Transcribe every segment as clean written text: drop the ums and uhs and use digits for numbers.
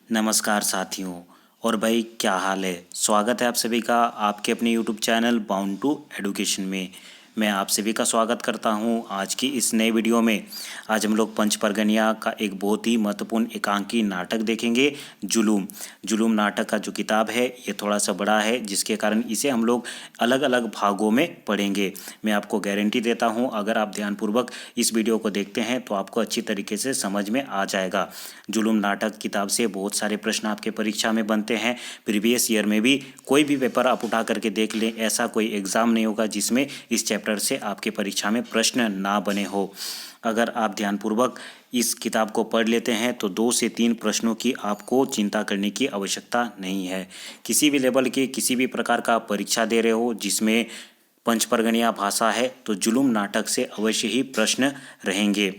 नमस्कार साथियों। और भाई क्या हाल है। स्वागत है आप सभी का आपके अपने YouTube channel bound to education में। मैं आप सभी का स्वागत करता हूं आज की इस नए वीडियो में। आज हम लोग पंच परगनिया का एक बहुत ही महत्वपूर्ण एकांकी नाटक देखेंगे, जुलूम। जुलूम नाटक का जो किताब है ये थोड़ा सा बड़ा है, जिसके कारण इसे हम लोग अलग अलग भागों में पढ़ेंगे। मैं आपको गारंटी देता हूं, अगर आप ध्यानपूर्वक इस वीडियो को देखते हैं तो आपको अच्छी तरीके से समझ में आ जाएगा। जुलूम नाटक किताब से बहुत सारे प्रश्न आपके परीक्षा में बनते हैं। प्रीवियस ईयर में भी कोई भी पेपर आप उठा करके देख लें, ऐसा कोई एग्ज़ाम नहीं होगा जिसमें इस चैप्टर से आपके परीक्षा में प्रश्न ना बने हो। अगर आप ध्यानपूर्वक इस किताब को पढ़ लेते हैं तो 2 से 3 प्रश्नों की आपको चिंता करने की आवश्यकता नहीं है। किसी भी लेवल के किसी भी प्रकार का परीक्षा दे रहे हो जिसमें पंच परगनिया भाषा है तो जुलूम नाटक से अवश्य ही प्रश्न रहेंगे।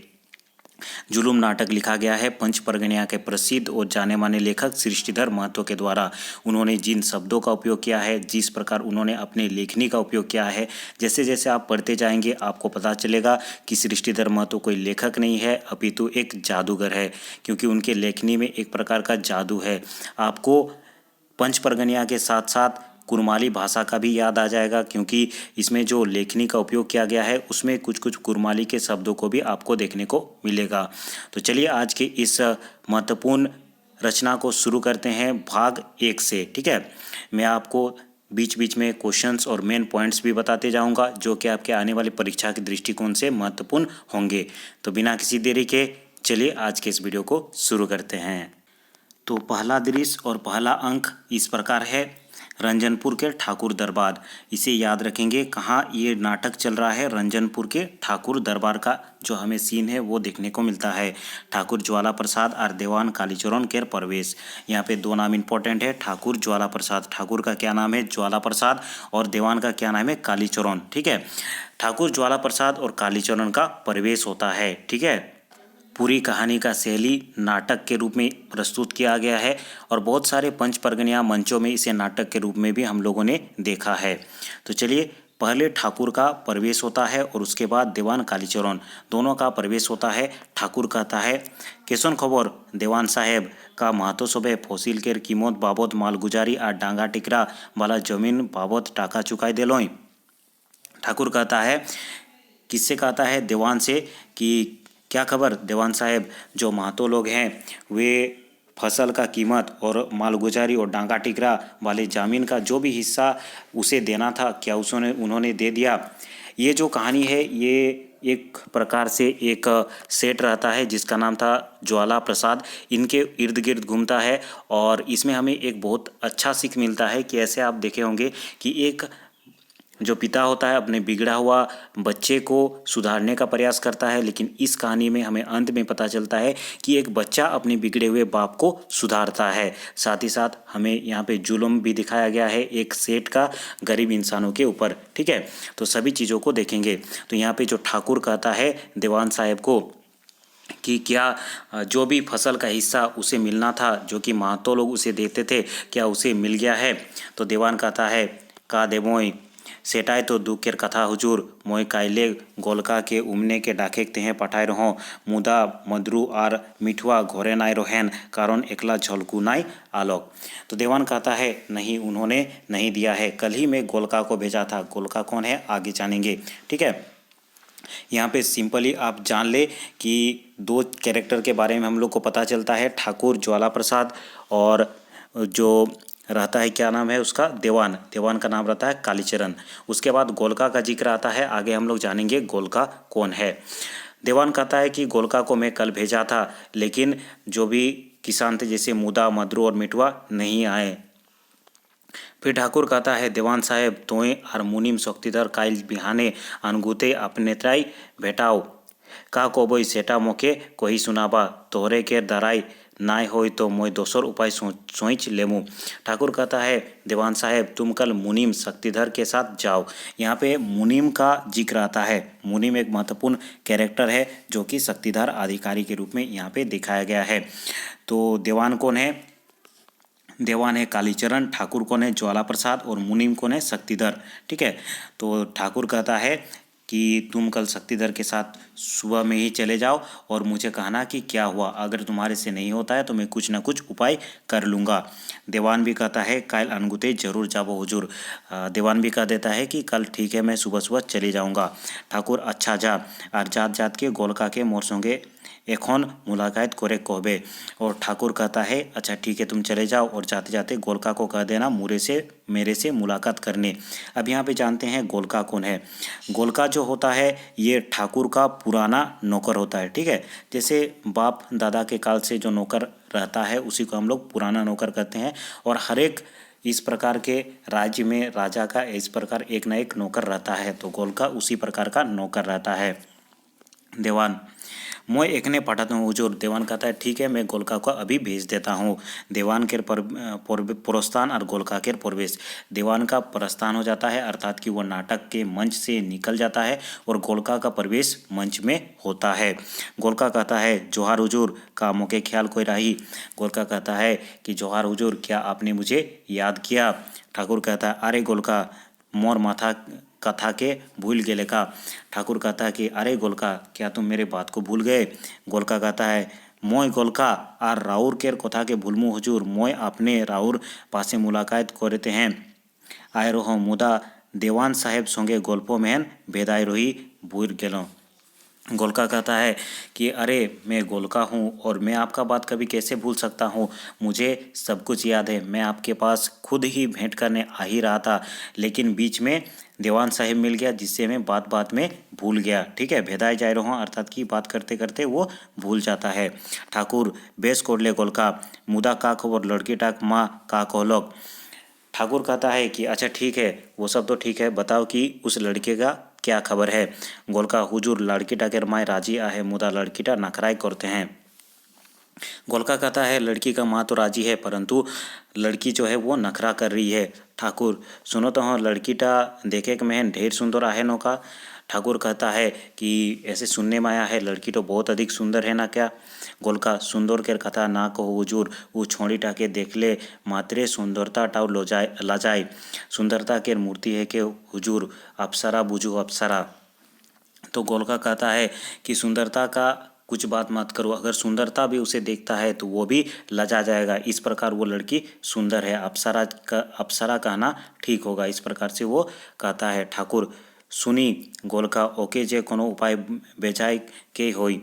जुलूम नाटक लिखा गया है पंच परगनिया के प्रसिद्ध और जाने माने लेखक सृष्टिधर महतो के द्वारा। उन्होंने जिन शब्दों का उपयोग किया है, जिस प्रकार उन्होंने अपने लेखनी का उपयोग किया है, जैसे जैसे आप पढ़ते जाएंगे आपको पता चलेगा कि सृष्टिधर महतो कोई लेखक नहीं है अपितु एक जादूगर है, क्योंकि उनके लेखनी में एक प्रकार का जादू है। आपको पंच परगनिया के साथ साथ कुरमाली भाषा का भी याद आ जाएगा, क्योंकि इसमें जो लेखनी का उपयोग किया गया है उसमें कुछ कुछ कुरमाली के शब्दों को भी आपको देखने को मिलेगा। तो चलिए आज के इस महत्वपूर्ण रचना को शुरू करते हैं भाग 1 से। ठीक है, मैं आपको बीच बीच में क्वेश्चंस और मेन पॉइंट्स भी बताते जाऊंगा जो कि आपके आने वाली परीक्षा के दृष्टिकोण से महत्वपूर्ण होंगे। तो बिना किसी देरी के चलिए आज के इस वीडियो को शुरू करते हैं। तो पहला दृश्य और पहला अंक इस प्रकार है, रंजनपुर के ठाकुर दरबार। इसे याद रखेंगे, कहाँ ये नाटक चल रहा है, रंजनपुर के ठाकुर दरबार का जो हमें सीन है वो देखने को मिलता है। ठाकुर ज्वाला प्रसाद और देवान कालीचरण के प्रवेश। यहाँ पे 2 नाम इंपॉर्टेंट है, ठाकुर ज्वाला प्रसाद। ठाकुर का क्या नाम है, ज्वाला प्रसाद, और देवान का क्या नाम है, कालीचरण। ठीक है, ठाकुर ज्वाला प्रसाद और कालीचरण का प्रवेश होता है। ठीक है, पूरी कहानी का शैली नाटक के रूप में प्रस्तुत किया गया है और बहुत सारे पंच परगनिया मंचों में इसे नाटक के रूप में भी हम लोगों ने देखा है। तो चलिए, पहले ठाकुर का प्रवेश होता है और उसके बाद देवान कालीचरण दोनों का प्रवेश होता है। ठाकुर कहता है, केसन खबर देवान साहेब का महतो सबे फसिल केर कीमत बाबत मालगुजारी और डांगा टिकरा वाला जमीन बाबत टाका चुकाई देलोई। ठाकुर कहता है, किससे कहता है, देवान से, कि क्या खबर देवान साहेब, जो महतो लोग हैं वे फसल का कीमत और मालगुजारी और डांगा टिकरा वाले ज़मीन का जो भी हिस्सा उसे देना था, क्या उन्होंने दे दिया। ये जो कहानी है ये एक प्रकार से एक सेठ रहता है जिसका नाम था ज्वाला प्रसाद, इनके इर्द गिर्द घूमता है। और इसमें हमें एक बहुत अच्छा सीख मिलता है कि ऐसे आप देखे होंगे कि एक जो पिता होता है अपने बिगड़ा हुआ बच्चे को सुधारने का प्रयास करता है, लेकिन इस कहानी में हमें अंत में पता चलता है कि एक बच्चा अपने बिगड़े हुए बाप को सुधारता है। साथ ही साथ हमें यहाँ पे जुल्म भी दिखाया गया है एक सेठ का गरीब इंसानों के ऊपर। ठीक है, तो सभी चीज़ों को देखेंगे। तो यहाँ पे जो ठाकुर कहता है देवान साहेब को कि क्या जो भी फसल का हिस्सा उसे मिलना था, जो कि महतो लोग उसे देते थे, क्या उसे मिल गया है। तो देवान कहता है, का देवोई सेटाई तो दुखेर कथा हुजूर, मोय काइले गोलका के उमने के डाकेक तेहे पठाई रहो, मुदा मद्रू और मिठुआ घोरे नाई रोहेन कारण एकला झलकू नाई आलोक। तो देवान कहता है, नहीं उन्होंने नहीं दिया है, कल ही मैं गोलका को भेजा था। गोलका कौन है आगे जानेंगे। ठीक है, यहाँ पे सिंपली आप जान ले कि 2 कैरेक्टर के बारे में हम लोग को पता चलता है, ठाकुर ज्वाला प्रसाद और जो रहता है क्या नाम है उसका, देवान। देवान का नाम रहता है कालीचरण। उसके बाद गोलका का जिक्र आता है, आगे हम लोग जानेंगे गोलका कौन है। देवान कहता है कि गोलका को मैं कल भेजा था, लेकिन जो भी किसान थे जैसे मुदा मद्रू और मिठुआ नहीं आए। फिर ठाकुर कहता है, देवान साहेब तोय और मुनिम शक्तिधर काइल बिहाने अनगुते अपने त्राई भेटाओ, का कोबोई सेटा मोके कोही सुनाबा, तोहरे के दराई नाय होई तो मोय दोसर उपाय सोच लेमू। ठाकुर कहता है, देवान साहेब तुम कल मुनिम शक्तिधर के साथ जाओ। यहाँ पे मुनिम का जिक्र आता है। मुनिम एक महत्वपूर्ण कैरेक्टर है जो कि शक्तिधर अधिकारी के रूप में यहाँ पे दिखाया गया है। तो देवान कौन है, देवान है कालीचरण, ठाकुर कौन है ज्वाला प्रसाद और मुनिम कौन है शक्तिधर। ठीक है, तो ठाकुर कहता है कि तुम कल शक्तिधर के साथ सुबह में ही चले जाओ और मुझे कहना कि क्या हुआ। अगर तुम्हारे से नहीं होता है तो मैं कुछ ना कुछ उपाय कर लूँगा। देवान भी कहता है काल अनगुते जरूर जाबो हुजूर। देवान भी कह देता है कि कल ठीक है, मैं सुबह सुबह चले जाऊँगा। ठाकुर अच्छा जा और जात जात के गोलका के मोर संगे एखन मुलाकात करे कहबे। और ठाकुर कहता है अच्छा ठीक है, तुम चले जाओ और जाते जाते गोलका को कह देना मेरे से मुलाकात करने। अब यहाँ पे जानते हैं गोलका कौन है। गोलका जो होता है ये ठाकुर का पुराना नौकर होता है। ठीक है, जैसे बाप दादा के काल से जो नौकर रहता है उसी को हम लोग पुराना नौकर कहते हैं। और हर एक इस प्रकार के राज्य में राजा का इस प्रकार एक ना एक नौकर रहता है, तो गोलका उसी प्रकार का नौकर रहता है। देवान मैं एकने पढ़ाता हूँ हुजूर। देवान कहता है ठीक है, मैं गोलका को अभी भेज देता हूँ। देवान के प्रस्थान और गोलका के प्रवेश। देवान का प्रस्थान हो जाता है अर्थात कि वो नाटक के मंच से निकल जाता है और गोलका का प्रवेश मंच में होता है। गोलका कहता है जोहार हुजूर, कामों के ख्याल कोई राही। गोलका कहता है कि जोहार हुजूर, क्या आपने मुझे याद किया। ठाकुर कहता है अरे गोलका, मोर माथा कथा के भूल गेले का। ठाकुर कहता है कि अरे गोलका, क्या तुम मेरे बात को भूल गए। गोलका कहता है मोय गोलका आर राउर केर कथा के भूलमु हुजूर। मोय अपने राउर पासे मुलाकात करते हैं आय रहो, मुदा देवान साहेब संगे गल्पो मेहन भेदाय रही भूल गेलो। गोलका कहता है कि अरे मैं गोलका हूँ और मैं आपका बात कभी कैसे भूल सकता हूँ। मुझे सब कुछ याद है, मैं आपके पास खुद ही भेंट करने आ ही रहा था, लेकिन बीच में देवान साहिब मिल गया जिससे मैं बात बात में भूल गया। ठीक है, भेदाए जा रहा हूँ अर्थात कि बात करते करते वो भूल जाता है। ठाकुर बेस कोडले गोलका, मुदा का खबर लड़की टाक माँ का कहलोक। ठाकुर कहता है कि अच्छा ठीक है, वो सब तो ठीक है, बताओ कि उस लड़के का क्या खबर है। गोलका हुजूर, लड़की टाकेर माए राजी आहे, मुदा लड़कीटा नखराई करते हैं। गोलका कहता है लड़की का माँ तो राजी है परंतु लड़की जो है वो नखरा कर रही है। ठाकुर सुनो तो हाँ, लड़कीटा देखे कि महन ढेर सुंदर आहे नौका। ठाकुर कहता है कि ऐसे सुनने में आया है लड़की तो बहुत अधिक सुंदर है ना क्या। गोलका सुंदर केर कथा ना कहो हुजूर, वो छोड़ी टाके देख ले मात्रे सुंदरता टाउ लाजाए। सुंदरता केर मूर्ति है के हुजूर, अप्सरा बुझू अप्सरा। तो गोलका कहता है कि सुंदरता का कुछ बात मत करो, अगर सुंदरता भी उसे देखता है तो वो भी लजा जाएगा। इस प्रकार वो लड़की सुंदर है, अप्सरा कहना ठीक होगा, इस प्रकार से वो कहता है। ठाकुर सुनी गोलका, ओके जे कोनो उपाय बेचाए के होई।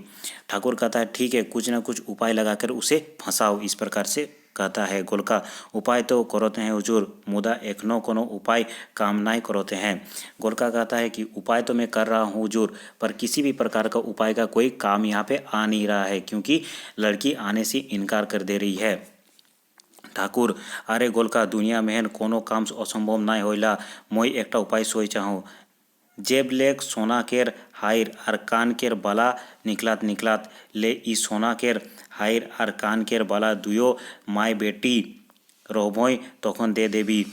ठाकुर कहता है ठीक है, कुछ ना कुछ उपाय लगाकर उसे फंसाओ, इस प्रकार से कहता है। गोलका उपाय तो करोते हैं हुजूर, मुदा एखनो कोनो उपाय काम नहीं करोते हैं। गोलका कहता है कि उपाय तो मैं कर रहा हूँ हुजूर, पर किसी भी प्रकार का उपाय का कोई काम यहाँ पे आ नहीं रहा है क्योंकि लड़की आने से इनकार कर दे रही है। ठाकुर अरे गोलका, दुनिया में कोनो काम असंभव नहीं होइला, मैं एक उपाय सोई चाहूँ। जेब लेक सोना केर हाइर आर कान केर बाला निकलात निकलात ले ई सोना केर हाइर आर कान केर बाला दुयो माय बेटी रहबोई तखन दे देबी।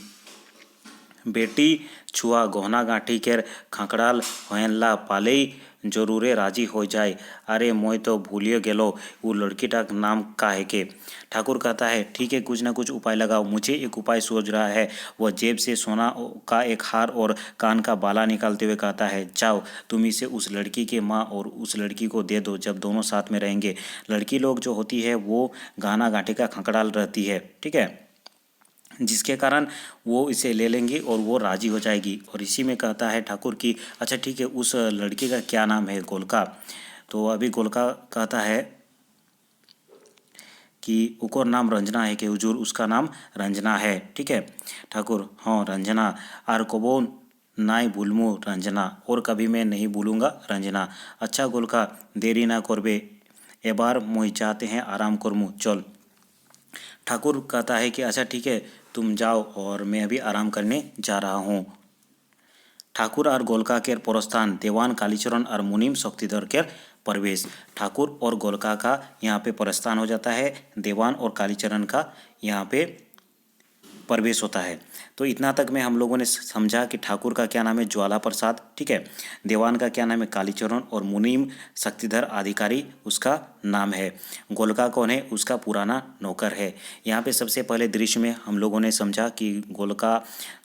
बेटी छुआ गहना गांठी केर खंकड़ाल होयनला पालेई जरूरे राजी हो जाए। अरे मोय तो भूलिए गेलो वो लड़कीटा नाम का है के। ठाकुर कहता है ठीक है, कुछ ना कुछ उपाय लगाओ। मुझे एक उपाय सोच रहा है। वह जेब से सोना का एक हार और कान का बाला निकालते हुए कहता है जाओ तुम इसे उस लड़की के माँ और उस लड़की को दे दो, जब दोनों साथ में रहेंगे। लड़की लोग जो होती है वो गहना गांठी का खंकड़ाल रहती है, ठीक है, जिसके कारण वो इसे ले लेंगी और वो राजी हो जाएगी। और इसी में कहता है ठाकुर कि अच्छा ठीक है, उस लड़की का क्या नाम है। गोलका तो अभी गोलका कहता है कि उकर नाम रंजना है कि हुजूर, उसका नाम रंजना है। ठीक है। ठाकुर हाँ रंजना, आर कबो नाई भूलमु रंजना, और कभी मैं नहीं भूलूंगा रंजना। अच्छा गोलका, देरी ना करबे, एबार मुई चाहते हैं आराम करमु, चल। ठाकुर कहता है कि अच्छा ठीक है, तुम जाओ और मैं अभी आराम करने जा रहा हूँ। ठाकुर और गोलका केर प्रस्थान, देवान कालीचरण और मुनीम शक्तिधर केर प्रवेश। ठाकुर और गोलका का यहाँ पे प्रस्थान हो जाता है, देवान और कालीचरण का यहाँ पे प्रवेश होता है। तो इतना तक में हम लोगों ने समझा कि ठाकुर का क्या नाम है, ज्वाला प्रसाद, ठीक है। देवान का क्या नाम है, कालीचरण, और मुनीम शक्तिधर अधिकारी उसका नाम है। गोलका कौन है, उसका पुराना नौकर है। यहाँ पे सबसे पहले दृश्य में हम लोगों ने समझा कि गोलका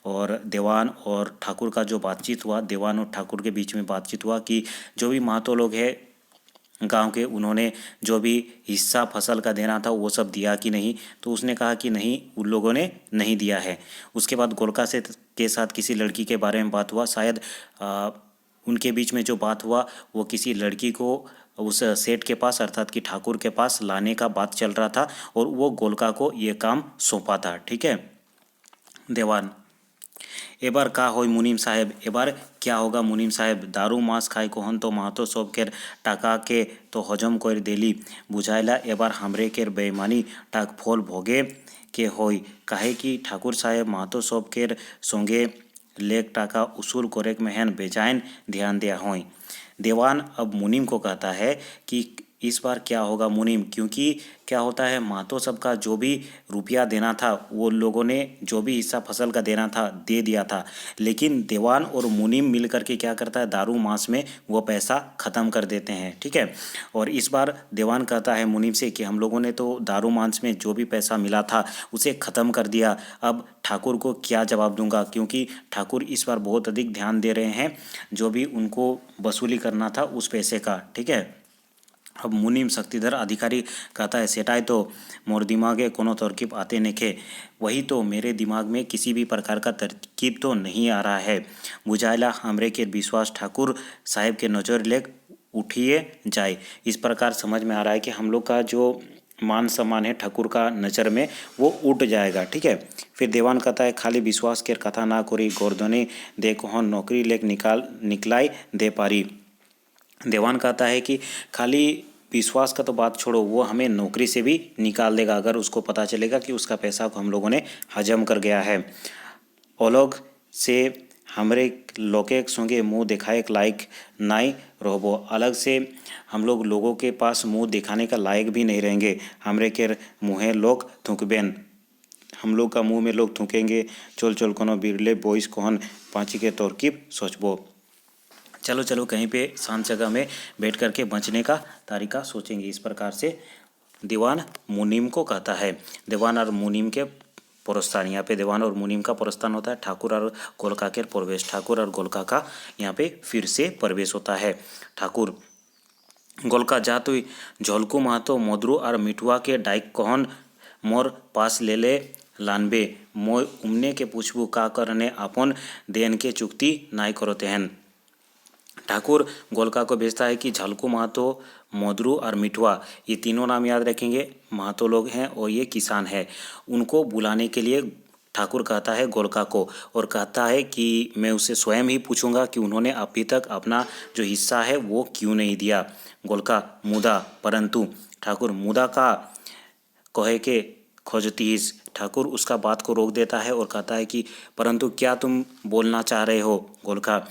और देवान और ठाकुर का जो बातचीत हुआ, देवान और ठाकुर के बीच में बातचीत हुआ कि जो भी महतो लोग हैं गांव के, उन्होंने जो भी हिस्सा फसल का देना था वो सब दिया कि नहीं। तो उसने कहा कि नहीं, उन लोगों ने नहीं दिया है। उसके बाद गोलका से के साथ किसी लड़की के बारे में बात हुआ, शायद उनके बीच में जो बात हुआ वो किसी लड़की को उस सेठ के पास अर्थात कि ठाकुर के पास लाने का बात चल रहा था और वो गोलका को ये काम सौंपा था, ठीक है। देवान, एबार का होय मुनीम साहेब, एबार क्या होगा मुनीम साहेब, दारू मास खाई कोहन तो महतो सब केर टाका के तो हजम कर देली, बुझाइला एबार हमरे केर बेईमानी टाक फल भोगे के होय, काहे कि ठाकुर साहेब महतो सब केर संगे लेक टाका उसूल करेक मेहन बेजाइन ध्यान दिया होय। देवान अब मुनीम को कहता है कि इस बार क्या होगा मुनीम, क्योंकि क्या होता है, महतो सबका जो भी रुपया देना था वो लोगों ने जो भी हिस्सा फसल का देना था दे दिया था, लेकिन देवान और मुनीम मिल करके क्या करता है, दारू मास में वो पैसा ख़त्म कर देते हैं, ठीक है। और इस बार देवान कहता है मुनीम से कि हम लोगों ने तो दारू मास में जो भी पैसा मिला था उसे ख़त्म कर दिया, अब ठाकुर को क्या जवाब दूंगा, क्योंकि ठाकुर इस बार बहुत अधिक ध्यान दे रहे हैं जो भी उनको वसूली करना था उस पैसे का, ठीक है। अब मुनीम शक्तिधर अधिकारी कहता है, सेठाई तो मोर दिमागे कोनो तरकीब आते नेखे, वही तो मेरे दिमाग में किसी भी प्रकार का तरकीब तो नहीं आ रहा है, बुझाइला हमरे के विश्वास ठाकुर साहेब के नज़र लेक उठिए जाए। इस प्रकार समझ में आ रहा है कि हम लोग का जो मान सम्मान है ठाकुर का नज़र में वो उठ जाएगा, ठीक है। फिर देवान कहता है, खाली विश्वास के कथा ना करी, गोरधनी दे कोहन नौकरी लेक निकलाई दे पारी। देवान कहता है कि खाली विश्वास का तो बात छोड़ो, वो हमें नौकरी से भी निकाल देगा अगर उसको पता चलेगा कि उसका पैसा को हम लोगों ने हजम कर गया है। ओलोग से हमरे लोके संगे मुंह दिखाए लायक नाई रहबो, अलग से हम लोगों के पास मुंह दिखाने का लायक भी नहीं रहेंगे, हमरे के मुँहे लोग थूकबेन, हम लोग का मुंह में लोग थूकेंगे, चल चल कोनो बिरले बोइस कोहन पाँची के तरकीब सोचबो। चलो चलो कहीं पे शांत जगह में बैठ करके बचने का तरीका सोचेंगे। इस प्रकार से दीवान मुनीम को कहता है। दीवान और मुनीम के प्रस्थान, यहाँ पे दीवान और मुनीम का प्रस्थान होता है, ठाकुर और गोलका के प्रवेश, ठाकुर और गोलका का यहाँ पे फिर से प्रवेश होता है। ठाकुर, गोलका जा तो झोलकू महतो मधुरु और मिठुआ के डाइक कहन मोर पास ले लानबे, मोय उमने के पूछबू का करने अपन देन के चुक्ति नाई करोते हैं। ठाकुर गोलका को भेजता है कि झलकू महतो, मोदरू और मिठुआ, ये तीनों नाम याद रखेंगे, महतो लोग हैं और ये किसान है, उनको बुलाने के लिए ठाकुर कहता है गोलका को, और कहता है कि मैं उससे स्वयं ही पूछूंगा कि उन्होंने अभी तक अपना जो हिस्सा है वो क्यों नहीं दिया। गोलका, मुदा परंतु, ठाकुर मुदा का कहे के खोजतीस, ठाकुर उसका बात को रोक देता है और कहता है कि परंतु क्या तुम बोलना चाह रहे हो। गोलका,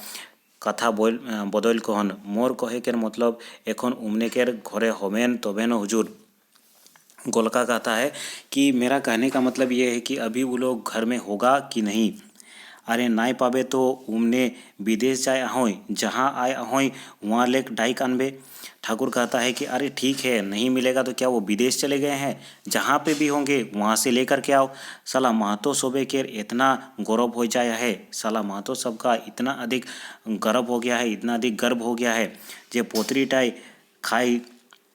कथा बदल कहन, मोर कहे के मतलब एखन उमने के घरे होवेन तबे न हुजूर। गोलका कहता है कि मेरा कहने का मतलब ये है कि अभी वो लोग घर में होगा कि नहीं। अरे नाई पाबे तो उमने विदेश जाए ahoy, जहाँ आए ahoy वहाँ लेक डाइक अनबे। ठाकुर कहता है कि अरे ठीक है, नहीं मिलेगा तो क्या वो विदेश चले गए हैं, जहाँ पे भी होंगे वहाँ से लेकर के आओ। साला महतो सोबे के इतना गौरव हो जाया है, साला महतो सबका इतना अधिक गर्व हो गया है, इतना अधिक गर्व हो गया है, जे पोतरी टाई खाई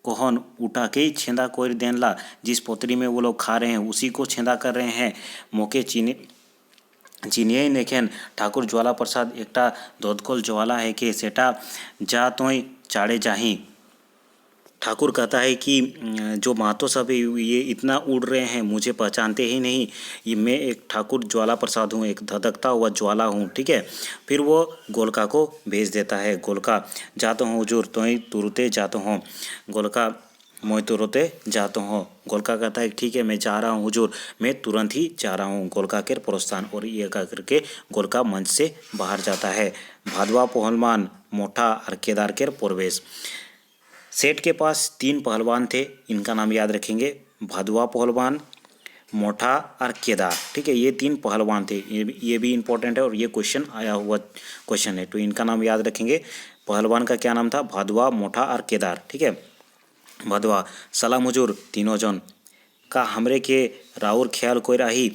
कोहन उठा के ही छेंदा कोई देन ला, जिस पोतरी में वो लोग खा रहे हैं उसी को छेंदा कर रहे हैं, मोके चिनिये नेखेन। ठाकुर ज्वाला प्रसाद एकटा धोधकोल ज्वाला है कि सेटा जा तोय चाड़े जाही। ठाकुर कहता है कि जो महतो सब है ये इतना उड़ रहे हैं, मुझे पहचानते ही नहीं, ये मैं एक ठाकुर ज्वाला प्रसाद हूँ, एक धधकता हुआ ज्वाला हूँ, ठीक है। फिर वो गोलका को भेज देता है। गोलका, जाता हूँ हुजूर, तोय तुरते जाता हूँ। गोलका, मैं तुरते जाता हूँ। गोलका कहता है ठीक है, मैं जा रहा हूँ हुजूर, मैं तुरंत ही जा रहा हूँ। गोलका के प्रोत्साहन और ये कह करके गोलका मंच से बाहर जाता है। भादवा पहलवान मोठा और केदार के प्रवेश। सेठ के पास 3 पहलवान थे, इनका नाम याद रखेंगे, भादुआ पहलवान, मोठा और केदार। ठीक है, ये 3 पहलवान थे। ये भी इम्पोर्टेंट है और ये क्वेश्चन आया हुआ क्वेश्चन है, तो इनका नाम याद रखेंगे। पहलवान का क्या नाम था? भदवा, मोठा और केदार। ठीक है, भदवा, सलाम हुजूर तीनों जन का हमरे के राउर ख्याल कोई राही।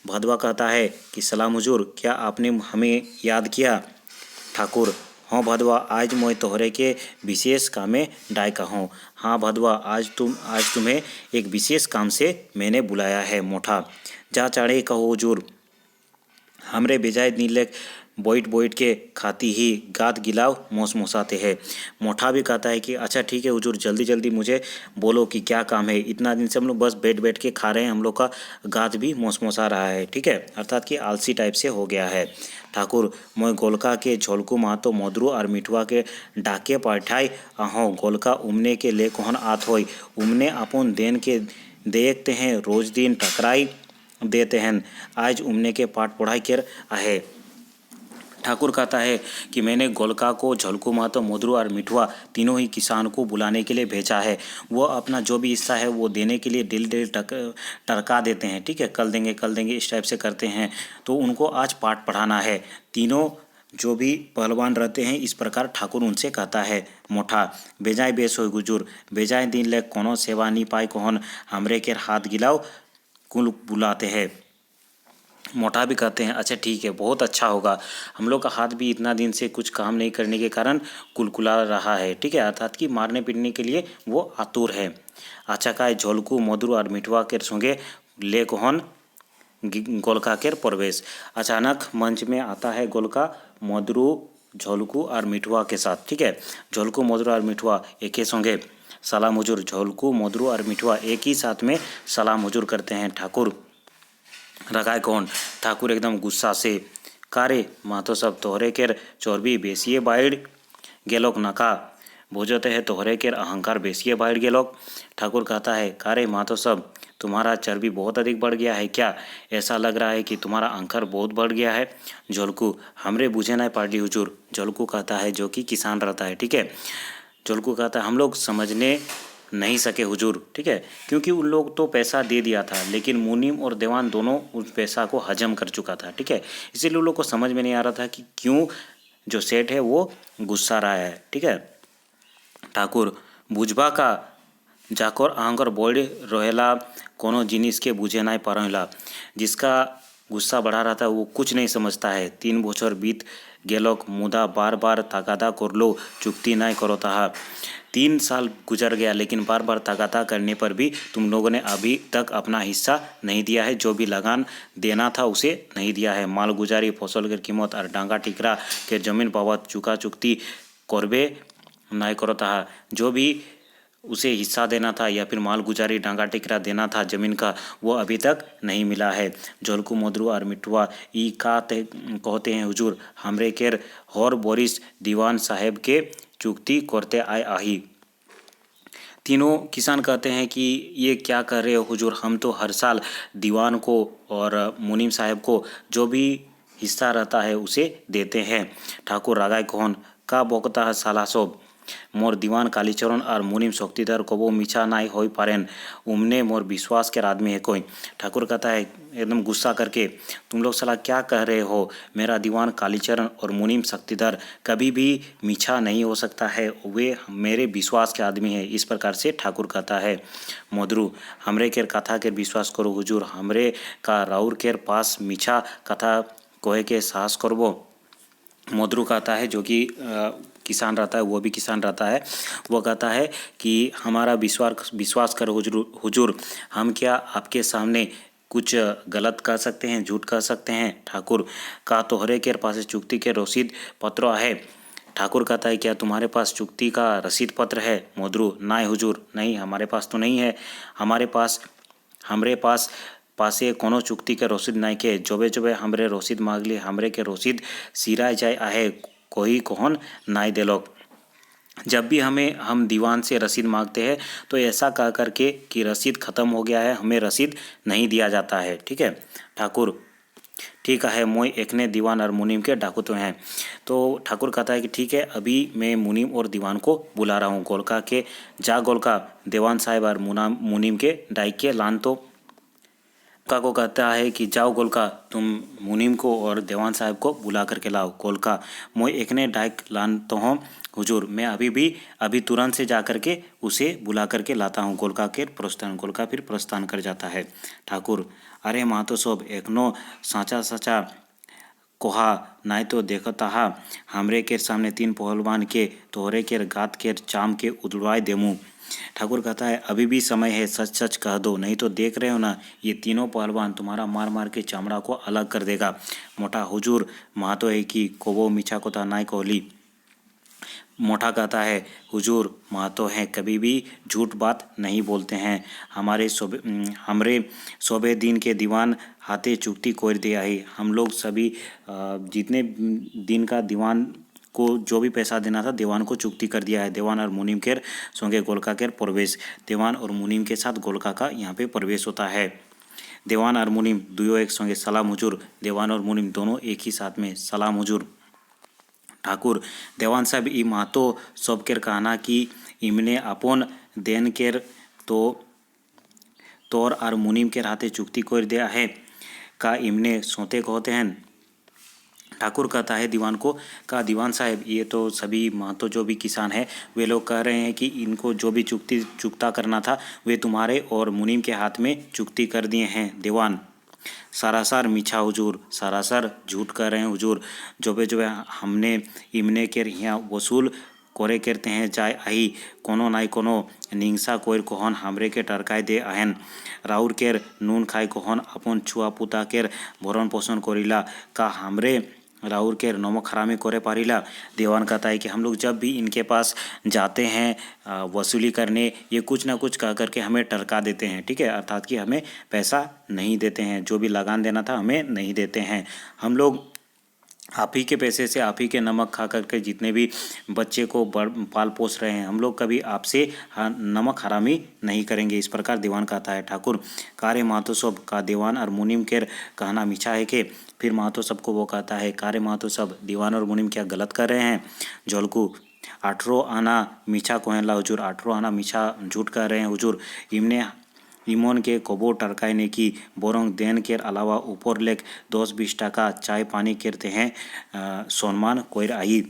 भदवा कहता है कि सलाम हुजूर, क्या आपने हमें याद किया? ठाकुर, हाँ भदवा, आज मैं तोहरे के विशेष कामे डायका हूँ। हाँ भदवा, आज तुम्हें एक विशेष काम से मैंने बुलाया है। मोठा, जा चाड़े कहो हुजूर, हमरे बेजाय नीले बोइट बोइट के खाती ही गात गिलाव मोस मोसाते हैं। मोठा भी कहता है कि अच्छा ठीक है हुजूर, जल्दी जल्दी मुझे बोलो कि क्या काम है। इतना दिन से हम लोग बस बैठ बैठ के खा रहे हैं, हम लोग का गात भी मोस मोसा रहा है। ठीक है, अर्थात कि आलसी टाइप से हो गया है। ठाकुर, मैं गोलका के झोलकू महतो मधुरू और मिठुआ के डाके पाठाई अहो गोलका उमने के ले कोहन आत होई। उमने अपन देन के देखते हैं, रोज दिन टकराई देते हैं। आज उमने के पाठ पढ़ाई कर आहे। ठाकुर कहता है कि मैंने गोलका को, झलकू महतो, मधुरू और मिठुआ तीनों ही किसान को बुलाने के लिए भेजा है। वो अपना जो भी हिस्सा है वो देने के लिए दिल टरका देते हैं। ठीक है, कल देंगे इस टाइप से करते हैं। तो उनको आज पाठ पढ़ाना है। तीनों जो भी पहलवान रहते हैं, इस प्रकार ठाकुर उनसे कहता है। मोठा, बेजाय बेस हो गुजूर, बेजाय दिन ले कोनो सेवा नहीं पाए कोहन हमरे के हाथ गिलाओ कुल बुलाते हैं। मोटा भी कहते हैं अच्छा ठीक है, बहुत अच्छा होगा, हम लोग का हाथ भी इतना दिन से कुछ काम नहीं करने के कारण कुलकुला रहा है। ठीक है, अर्थात कि मारने पीटने के लिए वो आतुर है। अच्छा का झोलकू, मधुर और मिठवा के संगे ले कोहन गोलका के प्रवेश। अचानक मंच में आता है गोलका, मधुरू, झोलकू और मिठवा के साथ। ठीक है, झोलकू, मधुरू और मिठवा एक ही संगे सलाम हुजूर। झोलकू, मधुरू और मिठवा एक ही साथ में सलाम हुजूर करते हैं। ठाकुर, रगाय कौन? ठाकुर एकदम गुस्सा से, कारे मातो सब तोहरे केर चोरबी बेसिए बाइड गेलोक नका, भोजते है तोहरे केर अहंकार बेसिए बाइड गेलोक। ठाकुर कहता है, कारे मातो सब, तुम्हारा चर्बी बहुत अधिक बढ़ गया है क्या? ऐसा लग रहा है कि तुम्हारा अहंकार बहुत बढ़ गया है। झोलकू, हमरे बुझे ना पार्टी हुजूर। झोलकू कहता है, जो कि किसान रहता है। ठीक है, झोलकू कहता है, हम लोग समझने नहीं सके हुजूर। ठीक है, क्योंकि उन लोग तो पैसा दे दिया था, लेकिन मुनीम और देवान दोनों उस पैसा को हजम कर चुका था। ठीक है, इसीलिए उन लोग को समझ में नहीं आ रहा था कि क्यों जो सेठ है वो गुस्सा रहा है। ठीक है, ठाकुर, बुझबा का जाकर अहंकार बढ़ रहेला, कोनो जिनिस के बुझे नहीं पा रहेला। जिसका गुस्सा बढ़ा रहा था वो कुछ नहीं समझता है। 3 बछर बीत गेलोक, मुदा बार बार तगादा करलो चुक्ति नहीं करो था। 3 साल गुजर गया, लेकिन बार बार तगादा करने पर भी तुम लोगों ने अभी तक अपना हिस्सा नहीं दिया है। जो भी लगान देना था उसे नहीं दिया है। माल गुजारी, फसल की कीमत और डांगा टिकरा के जमीन बाबत चुका चुकती करबे नहीं करो था। जो भी उसे हिस्सा देना था या फिर माल गुजारी, डांगा टिकरा देना था जमीन का, वो अभी तक नहीं मिला है। झोलकू, मधुरू और मिठुआ ई का कहते हैं हुजूर, हमरे केर हर बोरिस दीवान साहेब के चुक्ति करते आए आही। तीनों किसान कहते हैं कि ये क्या कर रहे हो हुजूर, हम तो हर साल दीवान को और मुनीम साहब को जो भी हिस्सा रहता है उसे देते हैं। ठाकुर, रागाय कौन का बोकता है साला सोब, मोर दीवान कालीचरण और मुनीम शक्तिधर को वो मीछा नाई हो पारेन, उमने मोर विश्वास के आदमी है कोई। ठाकुर कहता है एकदम गुस्सा करके, तुम लोग सलाह क्या कह रहे हो? मेरा दीवान कालीचरण और मुनीम शक्तिधर कभी भी मीछा नहीं हो सकता है, वे मेरे विश्वास के आदमी है। इस प्रकार से ठाकुर कहता है। मधुरू, हमरे केर कथा के विश्वास करो हुजूर, हमरे का राउर केर पास मीछा कथा कोहे के साहस करबो। मधुरू कहता है, जो कि किसान रहता है, वो भी किसान रहता है, वो कहता है कि हमारा विश्वास करो हुजूर, हम क्या आपके सामने कुछ गलत कर सकते हैं, झूठ कर सकते हैं? ठाकुर का तोहरे के पास चुक्ति के रसीद पत्र है। ठाकुर कहता है, क्या तुम्हारे पास चुक्ति का रसीद पत्र है? मधुरू, ना हुजूर, नहीं, हमारे पास तो नहीं है। हमरे पास पासे कोनो चुक्ति के रसीद नहीं के, जोबे जोबे हमरे रसीद मांगली, हमरे के रसीद सिराय जाए आहे, कोई कोहन नाई देलोक। जब भी हम दीवान से रसीद मांगते हैं तो ऐसा कह करके कि रसीद ख़त्म हो गया है, हमें रसीद नहीं दिया जाता है। ठीक है, ठाकुर, ठीक है, मोई एकने दीवान और मुनीम के डाकू तो हैं। तो ठाकुर कहता है कि ठीक है, अभी मैं मुनीम और दीवान को बुला रहा हूँ। गोलका के जा गोलका, दीवान साहब और मुनीम के डाइक के लान तो गोलका को कहता है कि जाओ गोलका, तुम मुनीम को और देवान साहब को बुला करके लाओ। गोलका, मैं एकने डाइक लान तो हूँ हुजूर, मैं अभी तुरंत से जा करके उसे बुला करके लाता हूँ। गोलका के प्रस्थान, गोलका फिर प्रस्थान कर जाता है। ठाकुर, अरे मातो सब एकनो साचा साचा कोहा नाय तो देखता हा हमरे के सामने 3 पहलवान के तोहरे के गात के चाम के उड़वाए देमू। ठाकुर कहता है अभी भी समय है, सच सच कह दो, नहीं तो देख रहे हो ना, ये तीनों पहलवान तुम्हारा मार मार के चमड़ा को अलग कर देगा। मोटा, हुजूर महातो है कि कोबो मीछा कोता नाय कोहली। मोटा कहता है हुजूर महातो हैं, कभी भी झूठ बात नहीं बोलते हैं। हमरे सोबे दिन के दीवान हाथे चुकती कोर दे आई। हम लोग सभी जितने दिन का दीवान को जो भी पैसा देना था दीवान को चुकती कर दिया है। देवान और मुनीम केर सोंगे गोलका केर प्रवेश, देवान और मुनीम के साथ गोलका का यहाँ पे प्रवेश होता है। देवान और मुनीम दुयो एक संगे सलाम हुजूर। देवान और मुनीम दोनों एक ही साथ में सलाम हुजूर। ठाकुर, देवान साहब ई महतो सब केर कहना कि इमने अपन देन केर तो तोर और मुनीम केर हाथे चुक्ति कर दिया है, का इमने सोते कहते हैं। ठाकुर कहता है दीवान को, का दीवान साहब ये तो सभी महतो जो भी किसान है वे लोग कह रहे हैं कि इनको जो भी चुकता करना था वे तुम्हारे और मुनीम के हाथ में चुकती कर दिए हैं। दीवान, सरासर मीछा हुजूर, सरासर झूठ कर रहे हैं हुजूर। जो हमने इमने के यहाँ वसूल कोरे करते हैं जाय आई कोनो नाई कोनो निंगसा कोर कोहन हमरे के टरकाय दे आहन। राउर केर नून खाई कोहन अपन छुआ पुता केर भरण पोषण करिला, का हमरे राउर केर नमक हरामी करे पारिला। दीवान कहता है कि हम लोग जब भी इनके पास जाते हैं वसूली करने, ये कुछ ना कुछ कह करके हमें टरका देते हैं, ठीक है, अर्थात कि हमें पैसा नहीं देते हैं, जो भी लगान देना था हमें नहीं देते हैं। हम लोग आप ही के पैसे से आप ही के नमक खा करके जितने भी बच्चे को पाल पोस रहे हैं, हम लोग कभी आपसे नमक हरामी नहीं करेंगे, इस प्रकार दीवान कहता है। ठाकुर, कार्य महतो सब, का दीवान और मुनीम केर कहना मीठा है के। फिर महतो सब को वो कहता है, कार्य महतो सब, दीवान और मुनीम क्या गलत कर रहे हैं। झोलकू, 18 आना मीठा कोहला हुजूर, 18 आना मीठा झूठ कर रहे हैं हुजूर। इमने इमन के कबो टरकाय ने की बोरंग देन केर अलावा ऊपर लेख 10-20 टाका चाय पानी करते हैं सम्मान कोयर आई।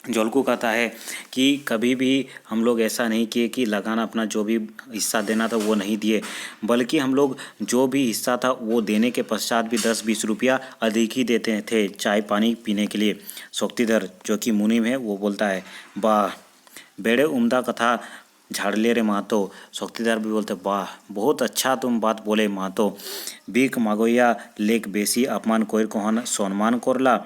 जोलकू कहता है कि कभी भी हम लोग ऐसा नहीं किए कि लगाना अपना जो भी हिस्सा देना था वो नहीं दिए, बल्कि हम लोग जो भी हिस्सा था वो देने के पश्चात भी 10-20 रुपया अधिक ही देते थे चाय पानी पीने के लिए। शक्तिधर, जो कि मुनीम है, वो बोलता है वाह बेड़े उम्दा कथा झाड़ले रे महतो। शक्तिधर भी बोलते वाह बहुत अच्छा तुम बात बोले महतो। बीक मागोया लेक बेसी अपमान कोयर कोहन सम्मान करला,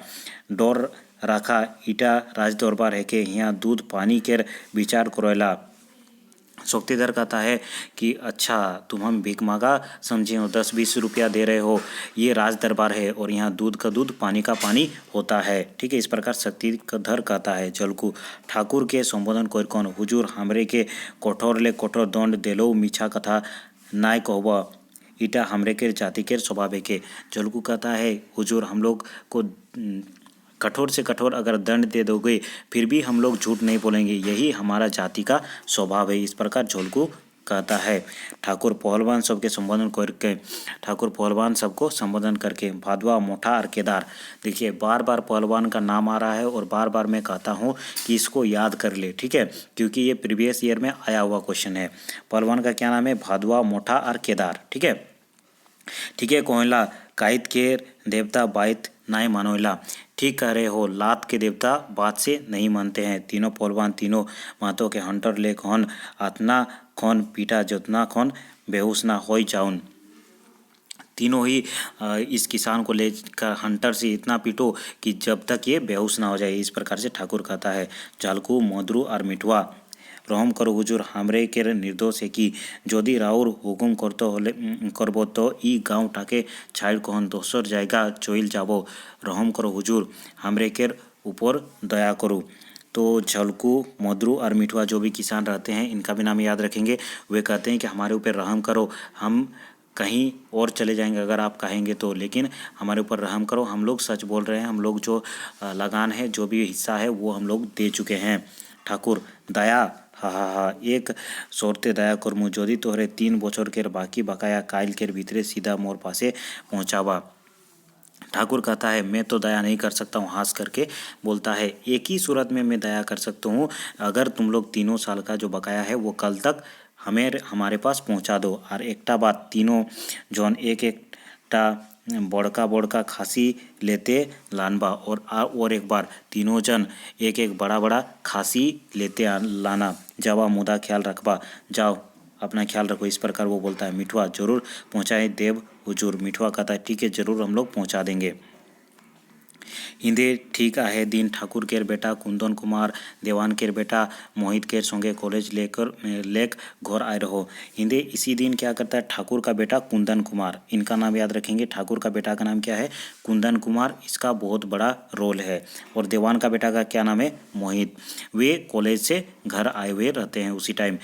डर राखा इटा राज दरबार है के यहाँ दूध पानी केर विचार करोला। शक्तिधर कहता है कि अच्छा तुम हम भीख मांगा समझे हो, 10-20 रुपया दे रहे हो, ये राज दरबार है और यहाँ दूध का दूध पानी का पानी होता है, ठीक है, इस प्रकार शक्तिधर कहता है। झलकू, ठाकुर के संबोधन कोई कौन हुजूर हमरे के कठोर ले कठोर दंड देलो मीठा कथा नाय कहबा, इटा हमरे के जाति के स्वभाव है के। झलकू कहता है हुजूर हम लोग को कठोर से कठोर अगर दंड दे दोगे फिर भी हम लोग झूठ नहीं बोलेंगे, यही हमारा जाति का स्वभाव है, इस प्रकार झोलकू कहता है। ठाकुर पहलवान सबके संबोधन करके, ठाकुर पहलवान सबको संबोधन करके भादवा मोठा और केदार। देखिए बार बार पहलवान का नाम आ रहा है और बार बार मैं कहता हूँ कि इसको याद कर ले, ठीक है, क्योंकि ये प्रीवियस ईयर में आया हुआ क्वेश्चन है। पहलवान का क्या नाम है, भादवा मोठा और केदार, ठीक है। कोयला काइत के देवता बाइत नाय मानोला, ठीक कह रहे हो, लात के देवता बात से नहीं मानते हैं। तीनों पहलवान तीनों मातों के हंटर ले खौन आतना खौन पीटा जोतना खौन बेहोश ना हो जाउन। तीनों ही इस किसान को लेकर हंटर से इतना पीटो कि जब तक ये बेहोश ना हो जाए, इस प्रकार से ठाकुर कहता है। झालकू मधुरु और मिठवा, रहम करो हुजूर हमरे के निर्दोष है कि यदि राउर हुकुम करबो तो ई गाँव टाके छाड़ कहन दोसर जायगा चोइल जाबो, रहम करो हुजूर हमरे के ऊपर दया करो। तो झलकू मधुरु और मिठवा जो भी किसान रहते हैं इनका भी नाम याद रखेंगे। वे कहते हैं कि हमारे ऊपर रहम करो, हम कहीं और चले जाएंगे अगर आप कहेंगे तो, लेकिन हमारे ऊपर रहम करो, हम लोग सच बोल रहे हैं, हम लोग जो लगान है जो भी हिस्सा है वो हम लोग दे चुके हैं। ठाकुर दया हा हा हा एक शर्ते दया करमु यदि तोहरे 3 বছর केर बाकी बकाया काइल केर भीतरे सीधा मोर पासे पहुँचावा। ठाकुर कहता है मैं तो दया नहीं कर सकता हूँ, हंस करके बोलता है एक ही सूरत में मैं दया कर सकता हूँ, अगर तुम लोग 3 साल का जो बकाया है वो कल तक हमें हमारे पास पहुँचा दो। और एकटा बात तीनों जौन एक एकटा बड़का बड़का खांसी लेते लानबा और एक बार तीनों जन एक एक बड़ा बड़ा खांसी लेते लाना। जावा मुदा ख्याल रखबा, जाओ अपना ख्याल रखो। इस प्रकार वो बोलता है। मिठुआ जरूर पहुँचाए देव हुजूर। मिठुआ कहता है ठीक है जरूर हम लोग पहुँचा देंगे। हिंदे ठीक आहे दिन ठाकुर केर बेटा कुंदन कुमार देवान केर बेटा मोहित केर संगे कॉलेज लेक घर आए रहो। हिंदे इसी दिन क्या करता है ठाकुर का बेटा कुंदन कुमार, इनका नाम याद रखेंगे। ठाकुर का बेटा का नाम क्या है? कुंदन कुमार, इसका बहुत बड़ा रोल है। और देवान का बेटा का क्या नाम है? मोहित। वे कॉलेज से घर आए हुए रहते हैं उसी टाइम।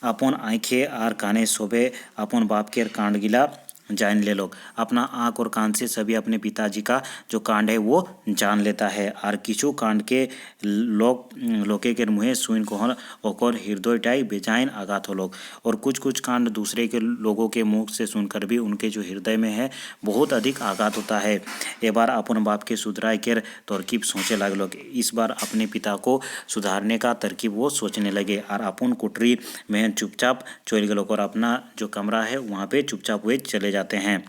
अपन आँखें आर काने सोबे अपन बाप केर कांड गिला जान ले लोग। अपना आँख और कान से सभी अपने पिताजी का जो कांड है वो जान लेता है। और किछु कांड के लोके के मुँहे सुन कोहर ओकर हृदयटाई बेजाइन आघात हो लोग। और कुछ कुछ कांड दूसरे के लोगों के मुख से सुनकर भी उनके जो हृदय में है बहुत अधिक आघात होता है। एक बार अपन बाप के सुधराए के तरकीब सोचे लगे लोग। इस बार अपने पिता को सुधारने का तरकीब वो सोचने लगे। और अपन कुटरी में चुपचाप चल गए लोग और अपना जो कमरा है वहाँ पे चुपचाप वे चले जाते हैं।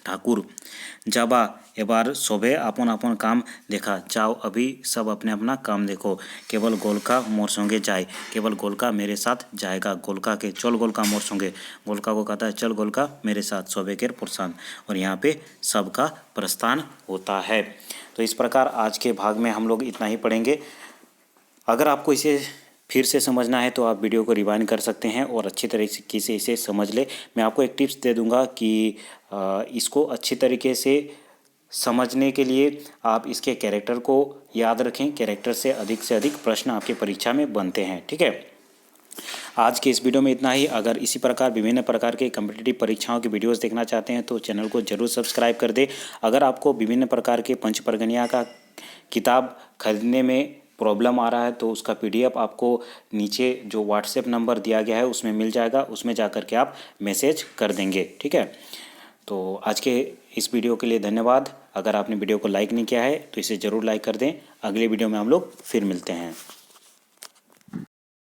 ठाकुर जाबा ए बार सोबे अपन अपन काम देखा, जाओ अभी सब अपने अपना काम देखो। केवल गोलका मोर संगे जाए, केवल गोलका मेरे साथ जाएगा। गोलका के चल गोलका मोर संगे, गोलका को कहता है चल गोलका मेरे साथ। सोबे के प्रस्थान, और यहाँ पे सबका प्रस्थान होता है। तो इस प्रकार आज के भाग में हम लोग इतना ही पढ़ेंगे। अगर आपको इसे फिर से समझना है तो आप वीडियो को रिवाइंड कर सकते हैं और अच्छी तरीके से इसे समझ ले। मैं आपको एक टिप्स दे दूंगा कि इसको अच्छी तरीके से समझने के लिए आप इसके कैरेक्टर को याद रखें। कैरेक्टर से अधिक प्रश्न आपके परीक्षा में बनते हैं। ठीक है, आज के इस वीडियो में इतना ही। अगर इसी प्रकार विभिन्न प्रकार के कॉम्पिटिटिव परीक्षाओं की वीडियोस देखना चाहते हैं तो चैनल को जरूर सब्सक्राइब कर दें। अगर आपको विभिन्न प्रकार के पंच परगनिया का किताब खरीदने में प्रॉब्लम आ रहा है तो उसका PDF आपको नीचे जो व्हाट्सएप नंबर दिया गया है उसमें मिल जाएगा, उसमें जा कर के आप मैसेज कर देंगे। ठीक है, तो आज के इस वीडियो के लिए धन्यवाद। अगर आपने वीडियो को लाइक नहीं किया है तो इसे ज़रूर लाइक कर दें। अगले वीडियो में हम लोग फिर मिलते हैं।